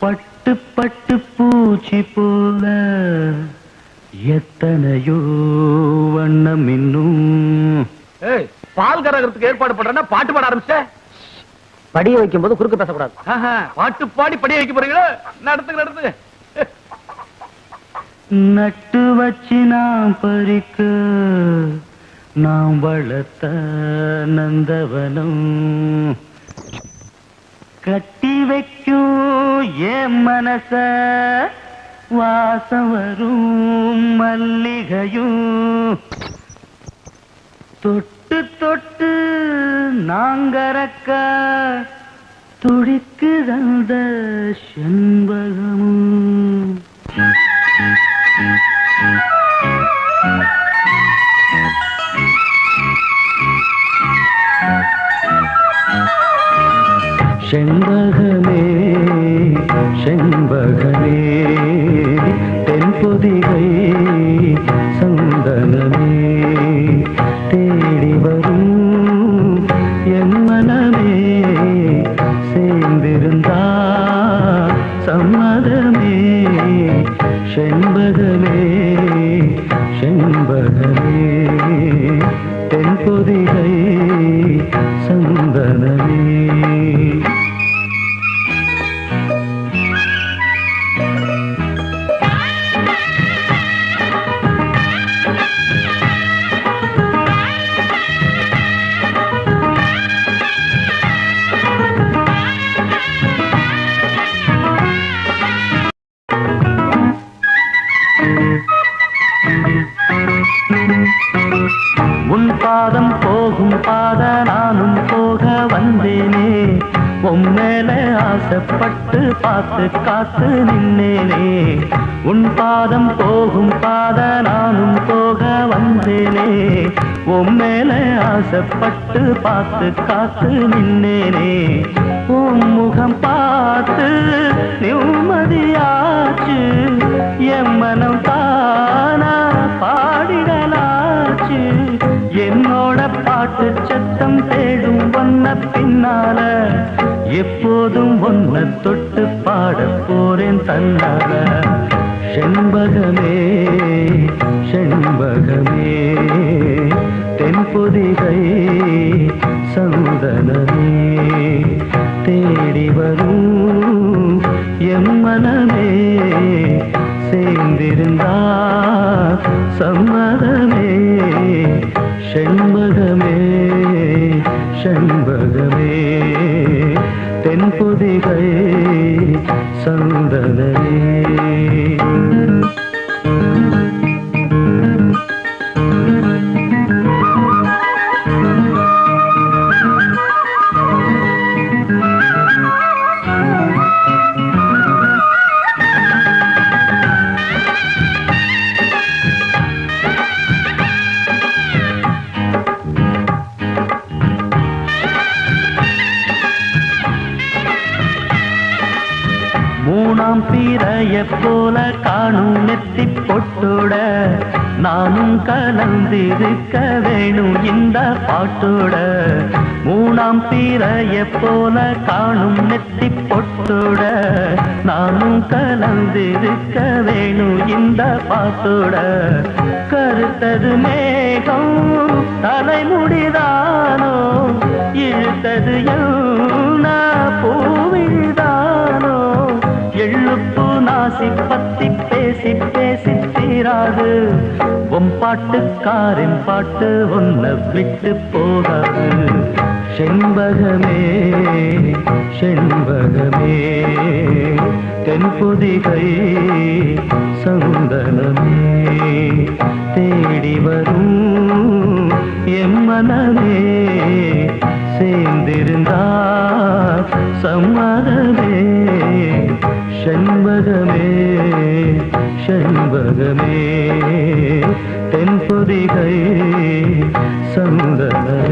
பட்டு பட்டு பூச்சி போல எத்தனையோ வண்ணம் இன்னும். பால் கரகத்துக்கு ஏற்பாடு பண்றேன்னா பாட்டு பாட ஆரம்பிச்ச. படிய வைக்கும் போது குறுக்கு பேசக்கூடாது. பாட்டு பாடி படிய வைக்க போறீங்களா? நடத்துங்க நடத்துங்க. நட்டு வச்சு நாம் பறிக்க நாம் வளர்த்த நந்தவனம் கட்டி வைக்கும் என் மனச வாசம் வரும் மல்லிகையும் தொட்டு தொட்டு நாங்கறக்க துடிக்குதந்த செண்பகமும். செண்பகமே செண்பகமே தென்பொதிகை சந்தனமே தேடி வரும் என் மனமே சேர்ந்திருந்தா சம்மதமே. செண்பகமே செண்பகமே தென்பொதிகை சந்தனமே. உன் பாதம் போகும் பாத நானும் போக வந்தேனே. உம்மேல ஆசைப்பட்டு பார்த்து காத்து நின்னேனே. உன் பாதம் போகும் பாத நானும் போக வந்தேனே. உம்மேல ஆசைப்பட்டு பார்த்து காத்து நின்னேனே. உன் முகம் பார்த்து நிம்மதியாச்சு என் மனம் தானா பாடிடலாச்சு. என்னோட பாட்டு சத்தம் தேடும் ஒன்ன பின்னால எப்போதும் ஒன்ன தொட்டு பாட போறேன் தன்னால. செண்பகமே செண்பகமே தென்பொதிகை சந்தனமே தேடி வரும் என் மனமே சேர்ந்திருந்தா சம்மதமே. செண்பகமே செண்பகமே தென்பொதிகை சந்தனமே. மூணாம் பீரைய போல காணும் நெத்தி பொட்டோட நானும் கலந்திருக்க வேணும் இந்த பாட்டோட. மூணாம் பீரைய போல காணும் நெத்தி பொட்டோட நானும் கலந்திருக்க வேணும் இந்த பாட்டோட. கருத்தது மேகம் தலைமுடிதானோ இழுத்தது என்ன பூவிதானோ. எள்ளுப்பு நாசி பத்தி பேசி பேசி தீராது. உன் பாட்டுக்காரின் பாட்டு ஒன்ன விட்டு போகாது. செண்பகமே செண்பகமே தென்பொதிகை சந்தனமே தேடி வரும் என் மனமே சேர்ந்திருந்தா சம்மதமே. செண்பகமே செண்பகமே தென்பொதிகை சந்தனமே.